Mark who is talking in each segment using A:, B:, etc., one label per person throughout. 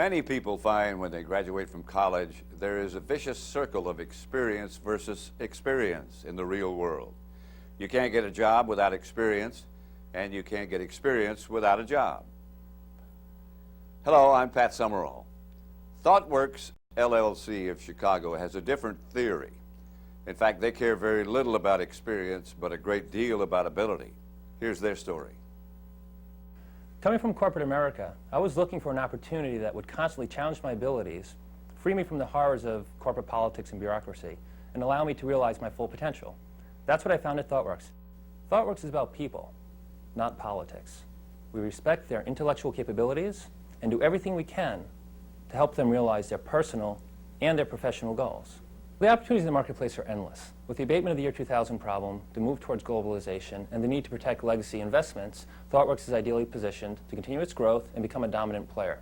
A: Many people find when they graduate from college, there is a vicious circle of experience versus experience in the real world. You can't get a job without experience, and you can't get experience without a job. Hello, I'm Pat Summerall. ThoughtWorks LLC of Chicago has a different theory. In fact, they care very little about experience, but a great deal about ability. Here's their story.
B: Coming from corporate America, I was looking for an opportunity that would constantly challenge my abilities, free me from the horrors of corporate politics and bureaucracy, and allow me to realize my full potential. That's what I found at ThoughtWorks. ThoughtWorks is about people, not politics. We respect their intellectual capabilities and do everything we can to help them realize their personal and their professional goals. The opportunities in the marketplace are endless. With the abatement of the year 2000 problem, the move towards globalization, and the need to protect legacy investments, ThoughtWorks is ideally positioned to continue its growth and become a dominant player.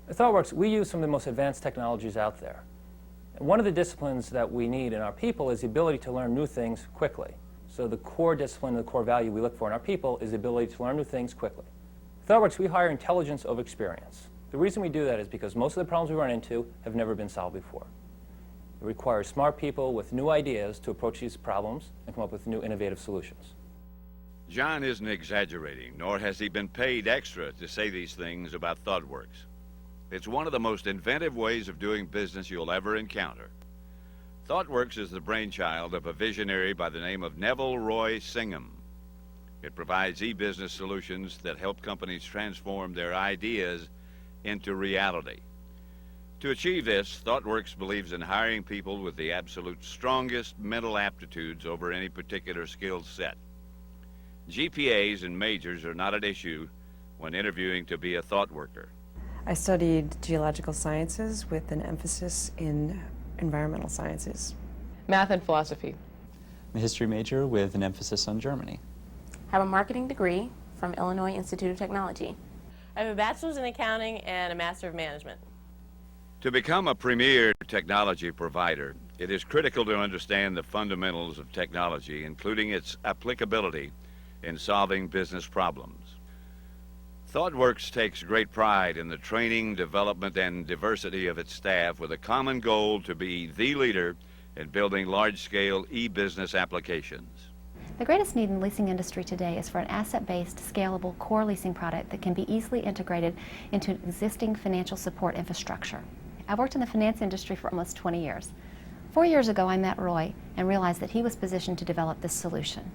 B: At ThoughtWorks, we use some of the most advanced technologies out there. And one of the disciplines that we need in our people is the ability to learn new things quickly. So the core discipline and the core value we look for in our people is the ability to learn new things quickly. At ThoughtWorks, we hire intelligence over experience. The reason we do that is because most of the problems we run into have never been solved before. It requires smart people with new ideas to approach these problems and come up with new innovative solutions.
A: John isn't exaggerating, nor has he been paid extra to say these things about ThoughtWorks. It's one of the most inventive ways of doing business you'll ever encounter. ThoughtWorks is the brainchild of a visionary by the name of Neville Roy Singham. It provides e-business solutions that help companies transform their ideas into reality. To achieve this, ThoughtWorks believes in hiring people with the absolute strongest mental aptitudes over any particular skill set. GPAs and majors are not at issue when interviewing to be a thought worker.
C: I studied geological sciences with an emphasis in environmental sciences.
D: Math and philosophy.
E: I'm a history major with an emphasis on Germany.
F: I have a marketing degree from Illinois Institute of Technology.
G: I have a bachelor's in accounting and a master of management.
A: To become a premier technology provider, it is critical to understand the fundamentals of technology, including its applicability in solving business problems. ThoughtWorks takes great pride in the training, development, and diversity of its staff with a common goal to be the leader in building large-scale e-business applications.
H: The greatest need in the leasing industry today is for an asset-based, scalable core leasing product that can be easily integrated into an existing financial support infrastructure. I've worked in the finance industry for almost 20 years. 4 years ago, I met Roy and realized that he was positioned to develop this solution.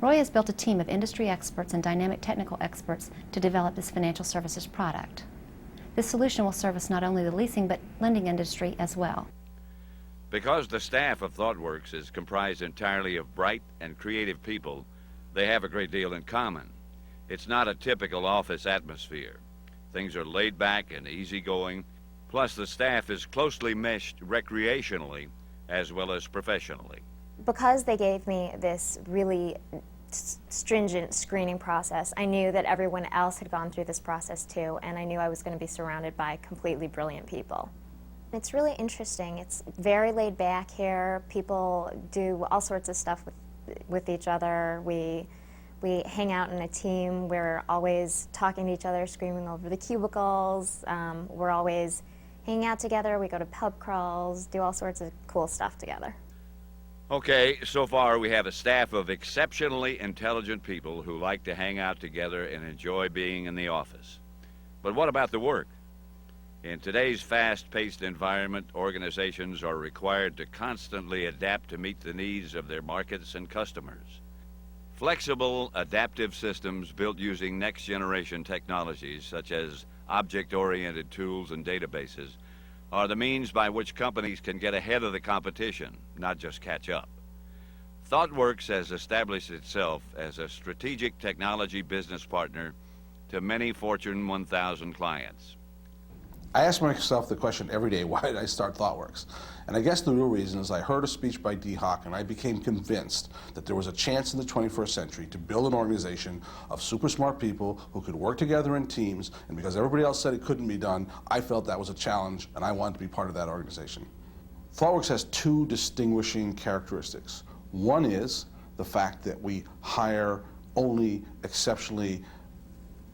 H: Roy has built a team of industry experts and dynamic technical experts to develop this financial services product. This solution will service not only the leasing but lending industry as well.
A: Because the staff of ThoughtWorks is comprised entirely of bright and creative people, they have a great deal in common. It's not a typical office atmosphere. Things are laid back and easygoing. Plus, the staff is closely meshed recreationally as well as professionally.
I: Because they gave me this really stringent screening process, I knew that everyone else had gone through this process too, and I knew I was going to be surrounded by completely brilliant people. It's really interesting. It's very laid back here. People do all sorts of stuff with each other. We hang out in a team. We're always talking to each other, screaming over the cubicles. We're always hanging out together. We go to pub crawls, do all sorts of cool stuff together.
A: Okay, so far we have a staff of exceptionally intelligent people who like to hang out together and enjoy being in the office. But what about the work? In today's fast-paced environment, organizations are required to constantly adapt to meet the needs of their markets and customers. Flexible, adaptive systems built using next-generation technologies, such as object-oriented tools and databases, are the means by which companies can get ahead of the competition, not just catch up. ThoughtWorks has established itself as a strategic technology business partner to many Fortune 1000 clients.
J: I ask myself the question every day, why did I start ThoughtWorks? And I guess the real reason is I heard a speech by Dee Hock and I became convinced that there was a chance in the 21st century to build an organization of super smart people who could work together in teams, and because everybody else said it couldn't be done, I felt that was a challenge and I wanted to be part of that organization. ThoughtWorks has two distinguishing characteristics. One is the fact that we hire only exceptionally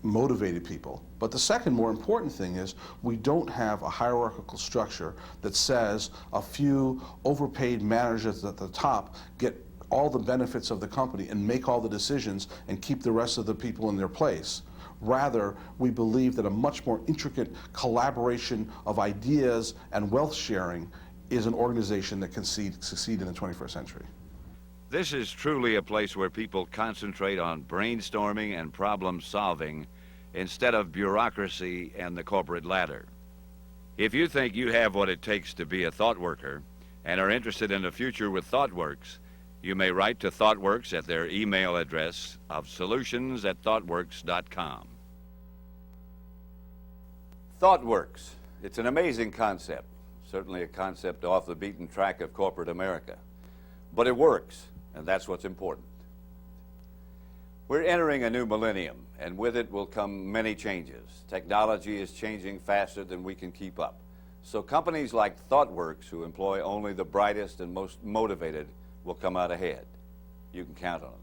J: motivated people. But the second more important thing is we don't have a hierarchical structure that says a few overpaid managers at the top get all the benefits of the company and make all the decisions and keep the rest of the people in their place. Rather, we believe that a much more intricate collaboration of ideas and wealth sharing is an organization that can succeed in the 21st century.
A: This is truly a place where people concentrate on brainstorming and problem solving instead of bureaucracy and the corporate ladder. If you think you have what it takes to be a thought worker and are interested in the future with ThoughtWorks, you may write to ThoughtWorks at their email address of solutions@thoughtworks.com. ThoughtWorks. It's an amazing concept, certainly a concept off the beaten track of corporate America. But it works, and that's what's important. We're entering a new millennium, and with it will come many changes. Technology is changing faster than we can keep up. So companies like ThoughtWorks, who employ only the brightest and most motivated, will come out ahead. You can count on it.